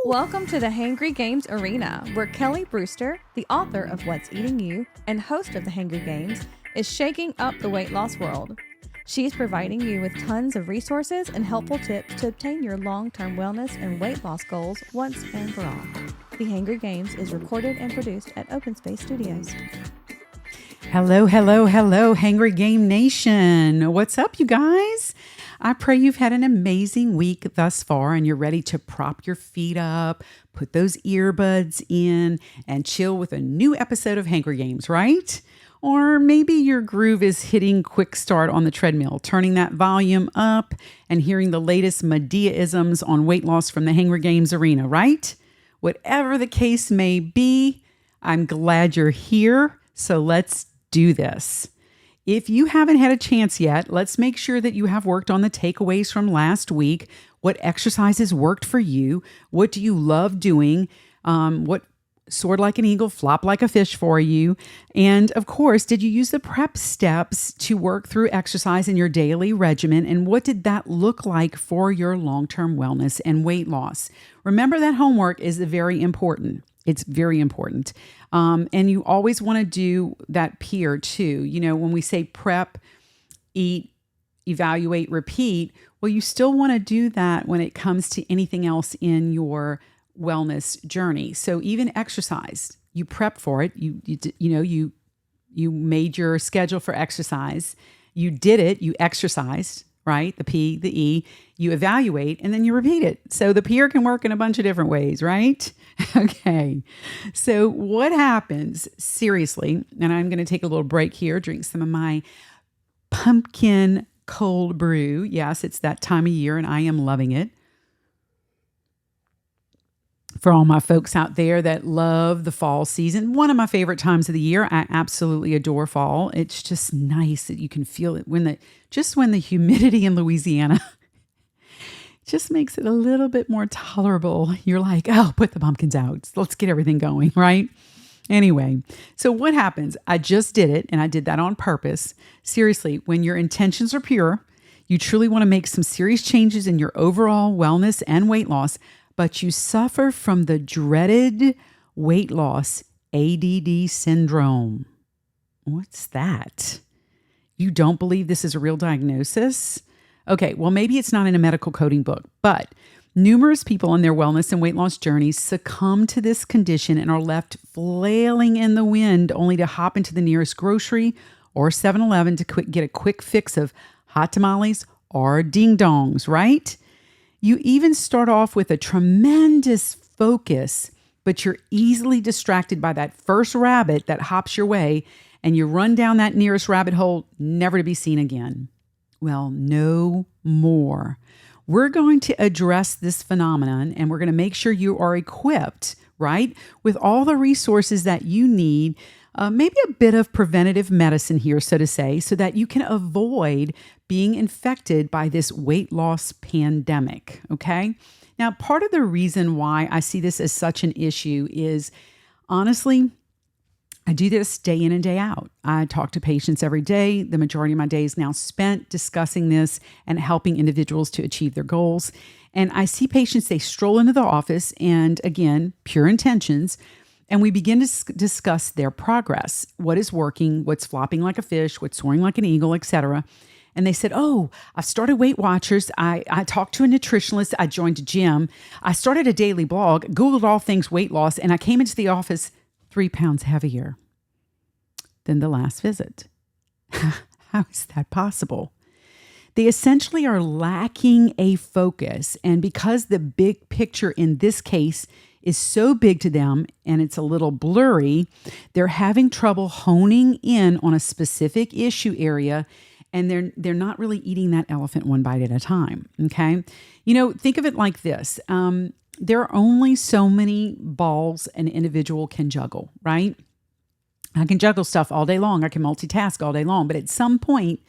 Welcome to the Hangry Games Arena, where Kelly Brewster, the author of What's Eating You and host of the Hangry Games, is shaking up the weight loss world. She's providing you with tons of resources and helpful tips to obtain your long-term wellness and weight loss goals once and for all. The Hangry Games is recorded and produced at Open Space Studios. Hello, Hangry Game Nation. What's up, you guys? I pray you've had an amazing week thus far and you're ready to prop your feet up, put those earbuds in, and chill with a new episode of Hangry Games, right? Or maybe your groove is hitting quick start on the treadmill, turning that volume up and hearing the latest Medea-isms on weight loss from the Hangry Games Arena, right? Whatever the case may be, I'm glad you're here, so let's do this. If you haven't had a chance yet, let's make sure that you have worked on the takeaways from last week. What exercises worked for you? What do you love doing? What soared like an eagle, flop like a fish for you? And of course, did you use the prep steps to work through exercise in your daily regimen? And what did that look like for your long-term wellness and weight loss? Remember that homework is very important. It's very important. And you always want to do that peer too. You know, when we say prep, eat, evaluate, repeat, well, you still want to do that when it comes to anything else in your wellness journey. So even exercise, you prep for it. You made your schedule for exercise. You did it. You exercised, right? The P, the E, you evaluate, and then you repeat it. So the peer can work in a bunch of different ways, right? Okay. So what happens, seriously, and I'm going to take a little break here, drink some of my pumpkin cold brew. Yes, it's that time of year and I am loving it. For all my folks out there that love the fall season, one of my favorite times of the year. I absolutely adore fall. It's just nice that you can feel it when the humidity in Louisiana just makes it a little bit more tolerable. You're like, oh, put the pumpkins out. Let's get everything going, right? Anyway, so what happens? I just did it, and I did that on purpose. Seriously, when your intentions are pure, you truly want to make some serious changes in your overall wellness and weight loss, but you suffer from the dreaded weight loss A.D.D syndrome. What's that? You don't believe this is a real diagnosis? Okay, well, maybe it's not in a medical coding book, but numerous people on their wellness and weight loss journeys succumb to this condition and are left flailing in the wind only to hop into the nearest grocery or 7-Eleven to get a quick fix of hot tamales or ding-dongs, right? You even start off with a tremendous focus, but you're easily distracted by that first rabbit that hops your way, and you run down that nearest rabbit hole, never to be seen again. Well, no more. We're going to address this phenomenon, and we're going to make sure you are equipped, right, with all the resources that you need, maybe a bit of preventative medicine here, so to say, so that you can avoid being infected by this weight loss pandemic, okay? Now, part of the reason why I see this as such an issue is, honestly, I do this day in and day out. I talk to patients every day. The majority of my day is now spent discussing this and helping individuals to achieve their goals. And I see patients, they stroll into the office and, again, pure intentions, and we begin to discuss their progress, what is working, what's flopping like a fish, what's soaring like an eagle, etc. And they said, oh, I've started Weight Watchers. I talked to a nutritionalist. I joined a gym. I started a daily blog, Googled all things weight loss, and I came into the office 3 pounds heavier than the last visit. How is that possible? They essentially are lacking a focus. And because the big picture in this case is so big to them and it's a little blurry, they're having trouble honing in on a specific issue area, and they're not really eating that elephant one bite at a time, okay? You know, think of it like this. There are only so many balls an individual can juggle, right? I can juggle stuff all day long. I can multitask all day long. But at some point,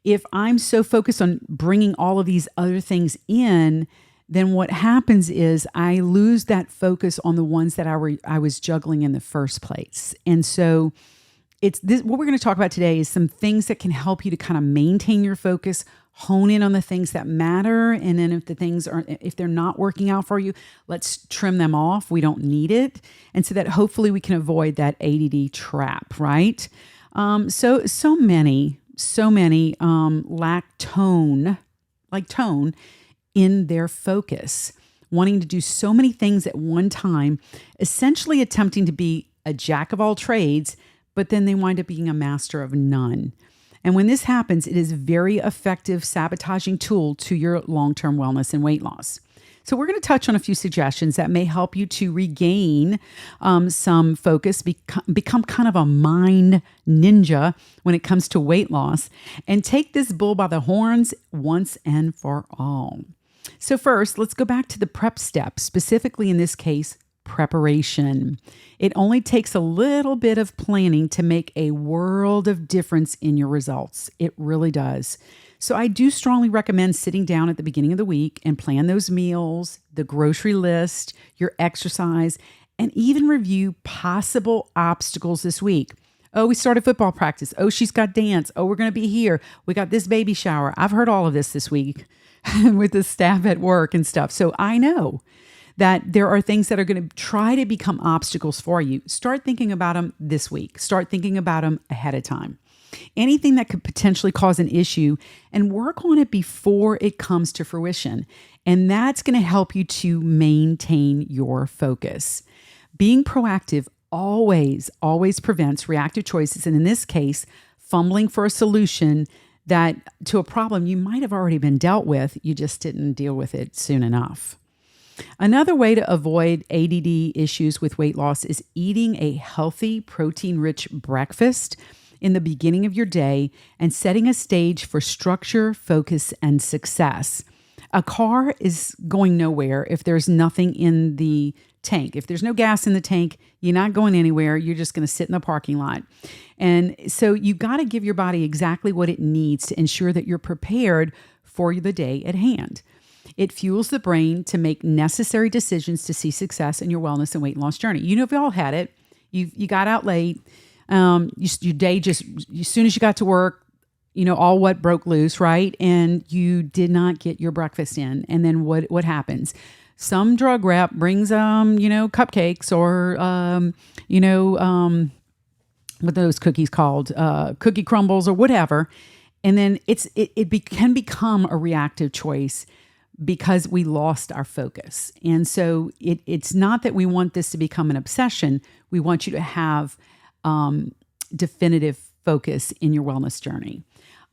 if I'm so focused on bringing all of these other things in, then what happens is I lose that focus on the ones that I was juggling in the first place. And so it's this. What we're going to talk about today is some things that can help you to kind of maintain your focus, hone in on the things that matter. And then if they're not working out for you, let's trim them off. We don't need it. And so that hopefully we can avoid that ADD trap, right? So many lack tone in their focus, wanting to do so many things at one time, essentially attempting to be a jack of all trades, but then they wind up being a master of none. And when this happens, it is a very effective sabotaging tool to your long-term wellness and weight loss. So we're going to touch on a few suggestions that may help you to regain some focus, become kind of a mind ninja when it comes to weight loss, and take this bull by the horns once and for all. So first, let's go back to the prep step, specifically in this case, preparation. It only takes a little bit of planning to make a world of difference in your results. It really does. So I do strongly recommend sitting down at the beginning of the week and plan those meals, the grocery list, your exercise, and even review possible obstacles this week. Oh, we started football practice. Oh, she's got dance. Oh, we're going to be here. We got this baby shower. I've heard all of this week with the staff at work and stuff. So I know that there are things that are going to try to become obstacles for you. Start thinking about them this week. Start thinking about them ahead of time. Anything that could potentially cause an issue, and work on it before it comes to fruition. And that's going to help you to maintain your focus. Being proactive always prevents reactive choices. And in this case, fumbling for a solution to a problem you might have already been dealt with. You just didn't deal with it soon enough. Another way to avoid ADD issues with weight loss is eating a healthy, protein-rich breakfast in the beginning of your day and setting a stage for structure, focus, and success. A car is going nowhere if there's nothing in the tank. If there's no gas in the tank, you're not going anywhere. You're just going to sit in the parking lot. And so you got to give your body exactly what it needs to ensure that you're prepared for the day at hand. It fuels the brain to make necessary decisions to see success in your wellness and weight loss journey. You know, we've all had it. You got out late. Your day just, as soon as you got to work, all what broke loose, right? And you did not get your breakfast in. And then what happens? Some drug rep brings, cupcakes or, what are those cookies called? Cookie crumbles or whatever. And then it can become a reactive choice because we lost our focus. And so it's not that we want this to become an obsession. We want you to have definitive focus in your wellness journey.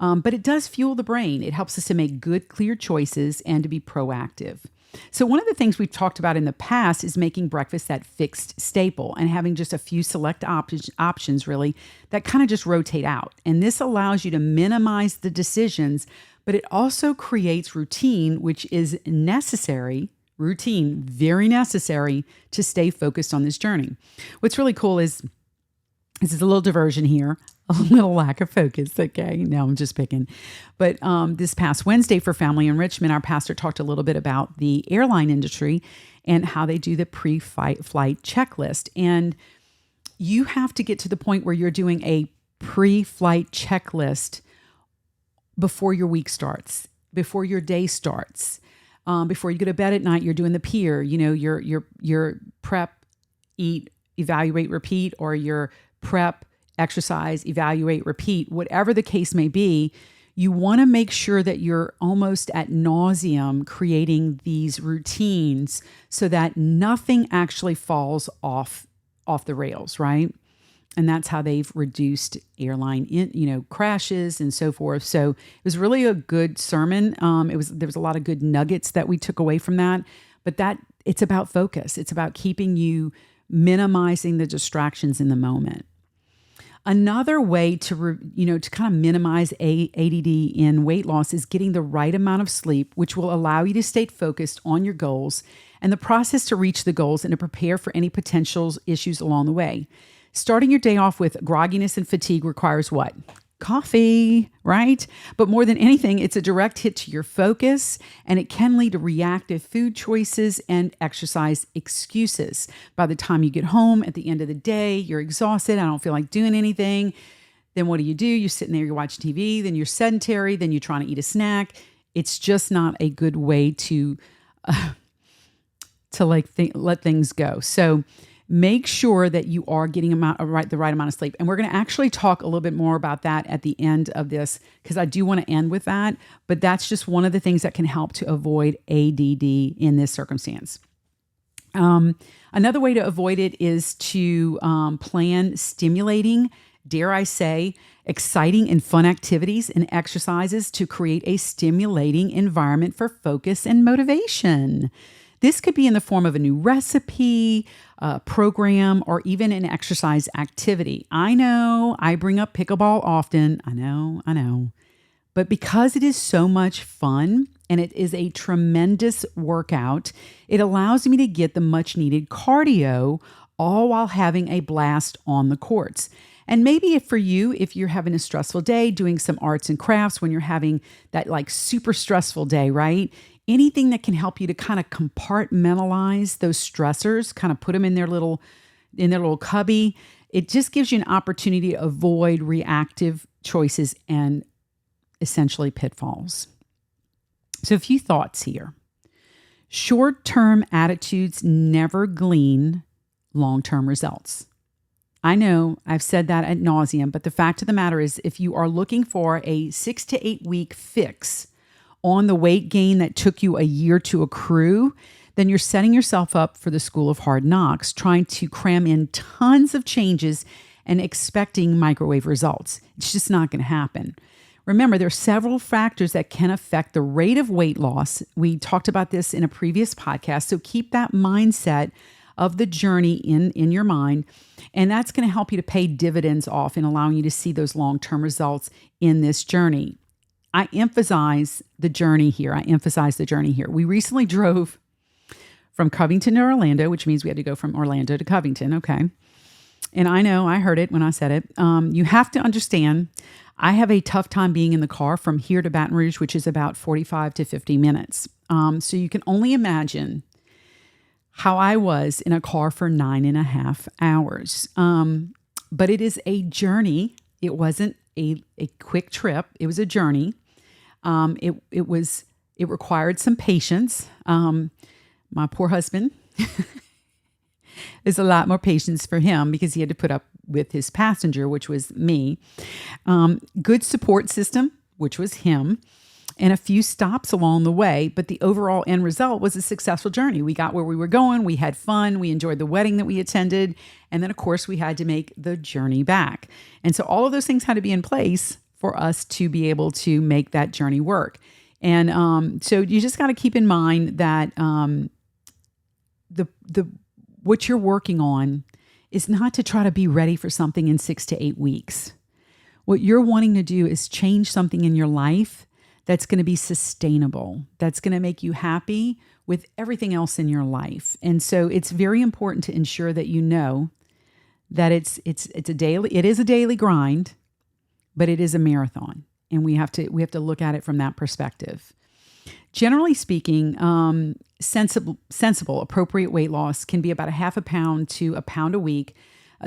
But it does fuel the brain. It helps us to make good, clear choices and to be proactive. So one of the things we've talked about in the past is making breakfast that fixed staple and having just a few select options really that kind of just rotate out. And this allows you to minimize the decisions, but it also creates routine, which is necessary. Routine, very necessary to stay focused on this journey. What's really cool is, this is a little diversion here, a little lack of focus. Okay, no, I'm just picking. But this past Wednesday for Family Enrichment, our pastor talked a little bit about the airline industry and how they do the pre-flight checklist. And you have to get to the point where you're doing a pre-flight checklist before your week starts, before your day starts, before you go to bed at night. You're doing the peer, your prep, eat, evaluate, repeat, or your prep, exercise, evaluate, repeat, whatever the case may be. You want to make sure that you're almost ad nauseum creating these routines so that nothing actually falls off the rails, right? And that's how they've reduced airline crashes and so forth. So it was really a good sermon. There was a lot of good nuggets that we took away from that. But it's about focus. It's about keeping you minimizing the distractions in the moment. Another way to kind of minimize ADD in weight loss is getting the right amount of sleep, which will allow you to stay focused on your goals and the process to reach the goals and to prepare for any potential issues along the way. Starting your day off with grogginess and fatigue requires what? Coffee, right? But more than anything, it's a direct hit to your focus, and it can lead to reactive food choices and exercise excuses. By the time you get home at the end of the day, you're exhausted. I don't feel like doing anything. then what do? You're sitting there, you're watching TV, then you're sedentary, then you're trying to eat a snack. It's just not a good way to let things go. So make sure that you are getting the right amount of sleep. And we're going to actually talk a little bit more about that at the end of this, because I do want to end with that. But that's just one of the things that can help to avoid ADD in this circumstance. Another way to avoid it is to plan stimulating, dare I say, exciting and fun activities and exercises to create a stimulating environment for focus and motivation. This could be in the form of a new recipe, program, or even an exercise activity. I know I bring up pickleball often. I know. But because it is so much fun and it is a tremendous workout, it allows me to get the much needed cardio all while having a blast on the courts. And maybe for you, if you're having a stressful day, doing some arts and crafts, when you're having that like super stressful day, right? Anything that can help you to kind of compartmentalize those stressors, kind of put them in their little cubby. It just gives you an opportunity to avoid reactive choices and essentially pitfalls. So a few thoughts here. Short-term attitudes never glean long-term results. I know I've said that ad nauseum, but the fact of the matter is, if you are looking for a 6 to 8 week fix on the weight gain that took you a year to accrue, then you're setting yourself up for the school of hard knocks, trying to cram in tons of changes and expecting microwave results. It's just not going to happen. Remember, there are several factors that can affect the rate of weight loss. We talked about this in a previous podcast, so keep that mindset of the journey in your mind, and that's going to help you to pay dividends off in allowing you to see those long-term results in this journey. I emphasize the journey here. We recently drove from Covington to Orlando, which means we had to go from Orlando to Covington, okay? And I know, I heard it when I said it. You have to understand, I have a tough time being in the car from here to Baton Rouge, which is about 45 to 50 minutes. So you can only imagine how I was in a car for 9.5 hours. But it is a journey. It wasn't a quick trip. It was a journey. It required some patience. My poor husband, there's a lot more patience for him because he had to put up with his passenger, which was me. Good support system, which was him, and a few stops along the way. But the overall end result was a successful journey. We got where we were going. We had fun. We enjoyed the wedding that we attended. And then, of course, we had to make the journey back. And so all of those things had to be in place for us to be able to make that journey work. And so you just got to keep in mind that what you're working on is not to try to be ready for something in 6 to 8 weeks. What you're wanting to do is change something in your life that's going to be sustainable, that's going to make you happy with everything else in your life. And so it's very important to ensure that you know that it is a daily grind, but it is a marathon. And we have to look at it from that perspective. Generally speaking, sensible, appropriate weight loss can be about 0.5 pound to 1 pound a week.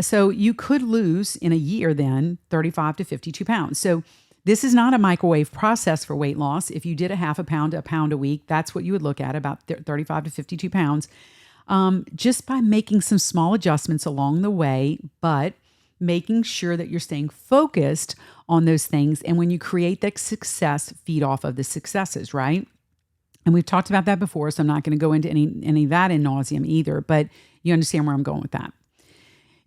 So you could lose in a year then 35 to 52 pounds. So this is not a microwave process for weight loss. If you did 0.5 pound to 1 pound a week, that's what you would look at, about 35 to 52 pounds, just by making some small adjustments along the way, but making sure that you're staying focused on those things. And when you create that success, feed off of the successes, right? And we've talked about that before, so I'm not going to go into any of that in nauseam either, but you understand where I'm going with that.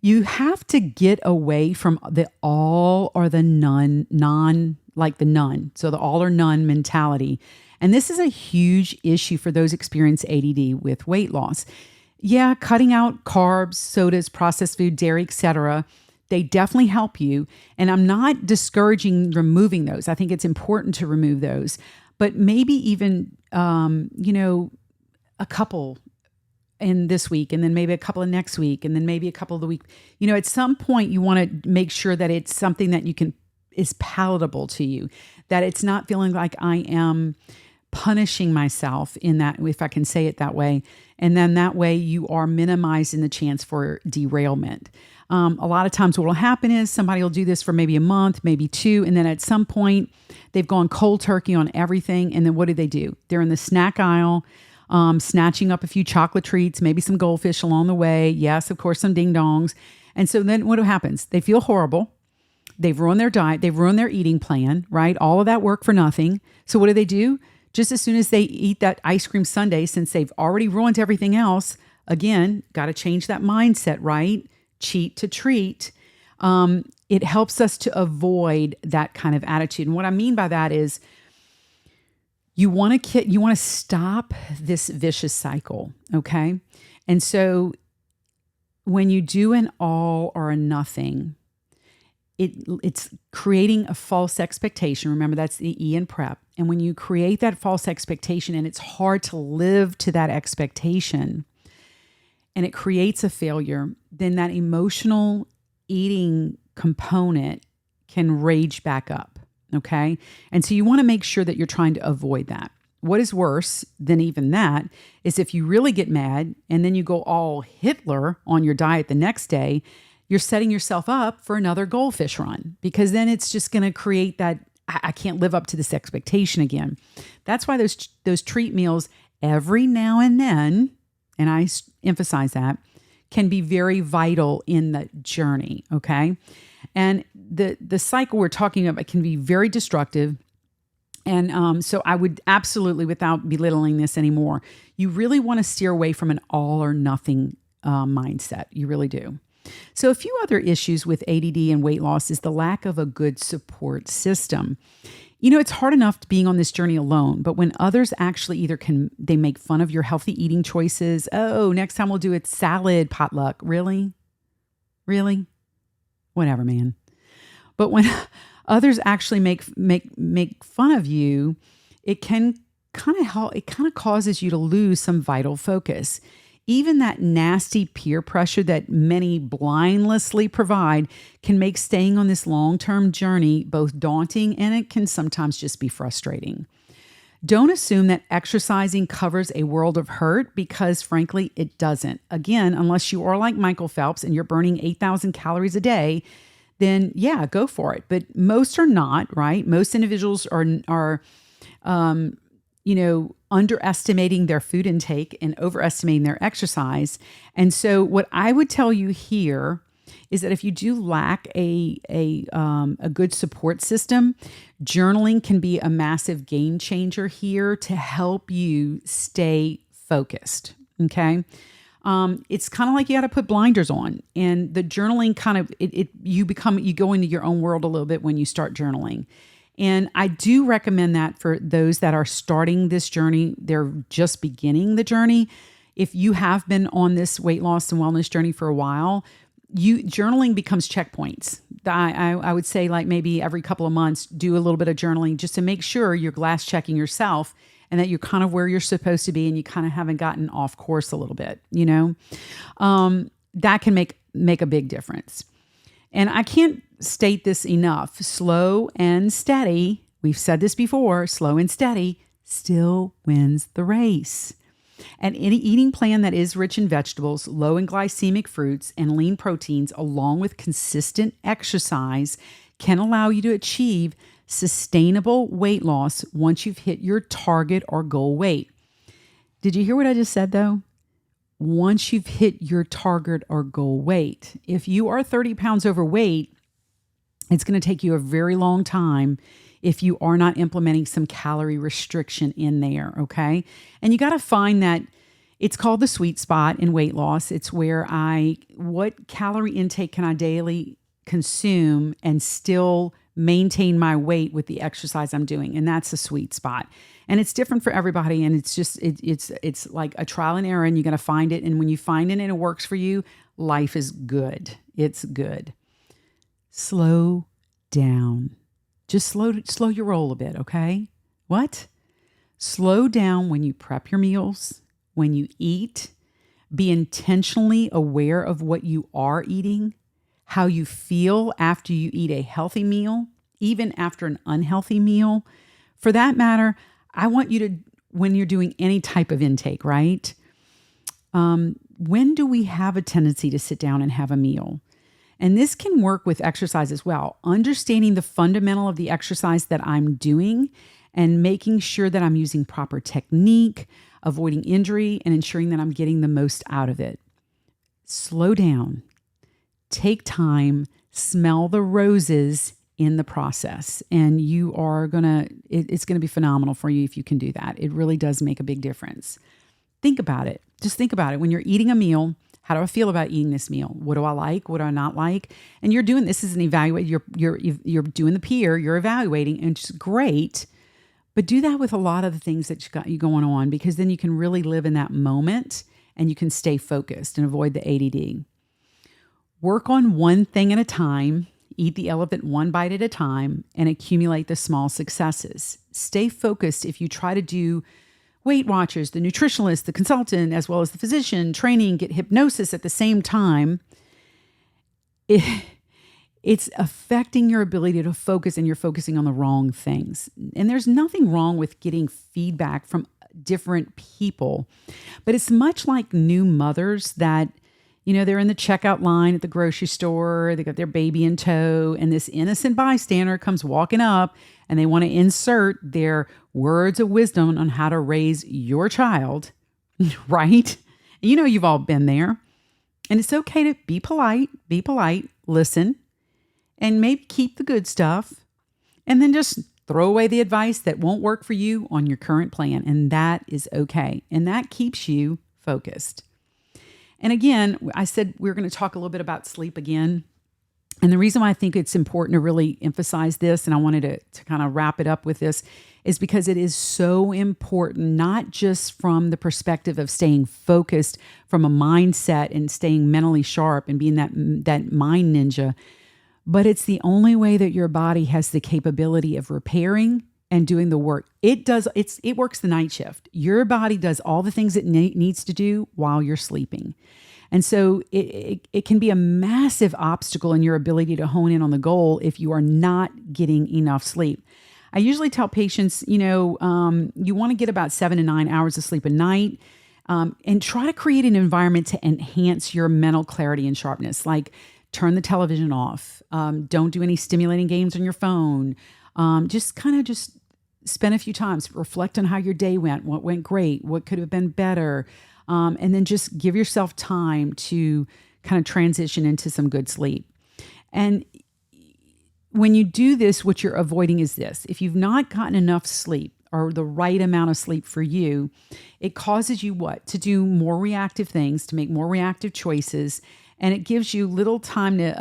You have to get away from the all or the none, so the all or none mentality. And this is a huge issue for those experiencing ADD with weight loss. Yeah, cutting out carbs, sodas, processed food, dairy, etc., they definitely help you. And I'm not discouraging removing those. I think it's important to remove those. But maybe even, a couple in this week, and then maybe a couple of next week, and then maybe a couple of the week. At some point you want to make sure that it's something that is palatable to you, that it's not feeling like I am punishing myself in that, if I can say it that way. And then that way you are minimizing the chance for derailment. A lot of times what will happen is somebody will do this for maybe a month, maybe two, and then at some point they've gone cold turkey on everything. And then what do? They're in the snack aisle, snatching up a few chocolate treats, maybe some goldfish along the way. Yes, of course, some ding dongs. And so then what happens? They feel horrible. They've ruined their diet. They've ruined their eating plan, right? All of that work for nothing. So what do? Just as soon as they eat that ice cream sundae, since they've already ruined everything else, again, got to change that mindset, right? Cheat to treat. It helps us to avoid that kind of attitude. And what I mean by that is you want to stop this vicious cycle, okay? And so when you do an all or a nothing, it's creating a false expectation. Remember, that's the E in prep. And when you create that false expectation and it's hard to live to that expectation and it creates a failure, then that emotional eating component can rage back up, okay? And so you want to make sure that you're trying to avoid that. What is worse than even that is if you really get mad and then you go all Hitler on your diet the next day, you're setting yourself up for another goldfish run, because then it's just going to create that, I can't live up to this expectation again. That's why those treat meals every now and then, and I emphasize that, can be very vital in the journey, okay? And the cycle we're talking about can be very destructive. And so I would absolutely, without belittling this anymore, you really want to steer away from an all or nothing mindset. You really do. So a few other issues with ADD and weight loss is the lack of a good support system. You know, it's hard enough being on this journey alone, but when others actually they make fun of your healthy eating choices. Oh, next time we'll do it salad potluck. Really? Whatever, man. But when others actually make fun of you, it kind of causes you to lose some vital focus. Even that nasty peer pressure that many blindlessly provide can make staying on this long-term journey both daunting and it can sometimes just be frustrating. Don't assume that exercising covers a world of hurt, because frankly, it doesn't. Again, unless you are like Michael Phelps and you're burning 8,000 calories a day, then yeah, go for it. But most are not, right? Most individuals are underestimating their food intake and overestimating their exercise. And so what I would tell you here is that if you do lack a good support system, journaling can be a massive game changer here to help you stay focused. Okay. It's kind of like you got to put blinders on, and the journaling you go into your own world a little bit when you start journaling. And I do recommend that for those that are starting this journey. They're just beginning the journey. If you have been on this weight loss and wellness journey for a while, journaling becomes checkpoints. I would say, like, maybe every couple of months, do a little bit of journaling just to make sure you're glass checking yourself and that you're kind of where you're supposed to be and you kind of haven't gotten off course a little bit, that can make a big difference. And I can't state this enough. Slow and steady, we've said this before, slow and steady still wins the race. And any eating plan that is rich in vegetables, low in glycemic fruits, and lean proteins, along with consistent exercise, can allow you to achieve sustainable weight loss once you've hit your target or goal weight. Did you hear what I just said, though? Once you've hit your target or goal weight. If you are 30 pounds overweight, it's going to take you a very long time if you are not implementing some calorie restriction in there, okay? And you got to find that, it's called the sweet spot in weight loss. It's where what calorie intake can I daily consume and still maintain my weight with the exercise I'm doing. And that's a sweet spot. And it's different for everybody. And it's just, it's like a trial and error, and you got to find it. And when you find it and it works for you, life is good. It's good. Slow down. Just slow your roll a bit, okay? What? Slow down when you prep your meals, when you eat. Be intentionally aware of what you are eating, how you feel after you eat a healthy meal, even after an unhealthy meal. For that matter, I want you to when you're doing any type of intake, right? When do we have a tendency to sit down and have a meal? And this can work with exercise as well. Understanding the fundamental of the exercise that I'm doing and making sure that I'm using proper technique, avoiding injury, and ensuring that I'm getting the most out of it. Slow down, take time, smell the roses in the process. And you are it's going to be phenomenal for you if you can do that. It really does make a big difference. Think about it. Just think about it. When you're eating a meal, how do I feel about eating this meal? What do I like? What do I not like? And you're doing this as an evaluate. You're doing the peer. You're evaluating, and it's great. But do that with a lot of the things that you got you going on, because then you can really live in that moment and you can stay focused and avoid the ADD. Work on one thing at a time. Eat the elephant one bite at a time and accumulate the small successes. Stay focused. If you try to do Weight Watchers, the nutritionalist, the consultant, as well as the physician, training, get hypnosis at the same time, it's affecting your ability to focus, and you're focusing on the wrong things. And there's nothing wrong with getting feedback from different people, but it's much like new mothers that, they're in the checkout line at the grocery store, they got their baby in tow, and this innocent bystander comes walking up and they want to insert their words of wisdom on how to raise your child, right? You've all been there. And it's okay to be polite, listen, and maybe keep the good stuff, and then just throw away the advice that won't work for you on your current plan. And that is okay. And that keeps you focused. And again, I said we're going to talk a little bit about sleep again. And the reason why I think it's important to really emphasize this, and I wanted to kind of wrap it up with this, is because it is so important, not just from the perspective of staying focused from a mindset and staying mentally sharp and being that mind ninja, but it's the only way that your body has the capability of repairing and doing the work. It works the night shift. Your body does all the things it needs to do while you're sleeping. And so it can be a massive obstacle in your ability to hone in on the goal if you are not getting enough sleep. I usually tell patients, you want to get about 7 to 9 hours of sleep a night, and try to create an environment to enhance your mental clarity and sharpness. Like, turn the television off. Don't do any stimulating games on your phone. Just spend a few times, reflect on how your day went, what went great, what could have been better. And then just give yourself time to kind of transition into some good sleep. And when you do this, what you're avoiding is this. If you've not gotten enough sleep or the right amount of sleep for you, it causes you to do more reactive things, to make more reactive choices. And it gives you little time to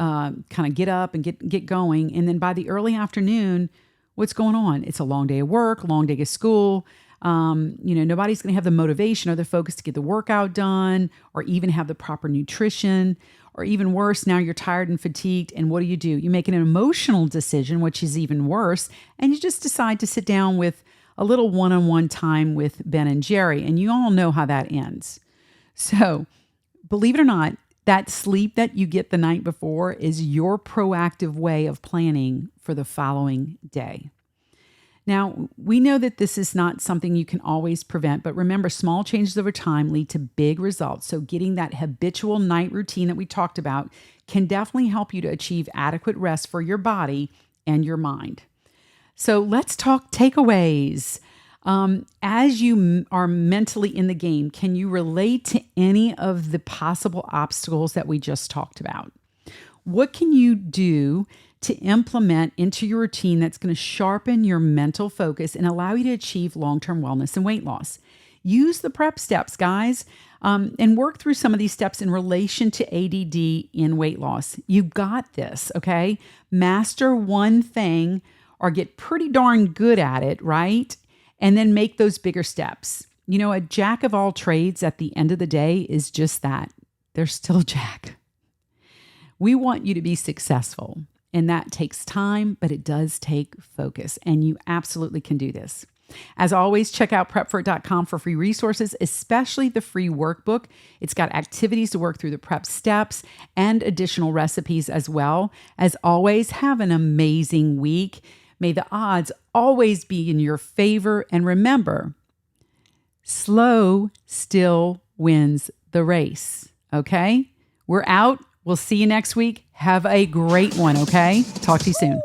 kind of get up and get going. And then by the early afternoon, what's going on? It's a long day of work, long day of school. Nobody's going to have the motivation or the focus to get the workout done or even have the proper nutrition. Or even worse, now you're tired and fatigued. And what do? You make an emotional decision, which is even worse. And you just decide to sit down with a little one-on-one time with Ben and Jerry. And you all know how that ends. So believe it or not, that sleep that you get the night before is your proactive way of planning for the following day. Now, we know that this is not something you can always prevent, but remember, small changes over time lead to big results. So getting that habitual night routine that we talked about can definitely help you to achieve adequate rest for your body and your mind. So let's talk takeaways. As you are mentally in the game, can you relate to any of the possible obstacles that we just talked about? What can you do to implement into your routine that's going to sharpen your mental focus and allow you to achieve long-term wellness and weight loss? Use the prep steps, guys, and work through some of these steps in relation to ADD in weight loss. You got this, okay? Master one thing or get pretty darn good at it, right? And then make those bigger steps. A jack of all trades at the end of the day is just that. They're still a jack. We want you to be successful. And that takes time, but it does take focus. And you absolutely can do this. As always, check out prepfort.com for free resources, especially the free workbook. It's got activities to work through the prep steps and additional recipes as well. As always, have an amazing week. May the odds always be in your favor. And remember, slow still wins the race. Okay? We're out. We'll see you next week. Have a great one. Okay? Talk to you soon.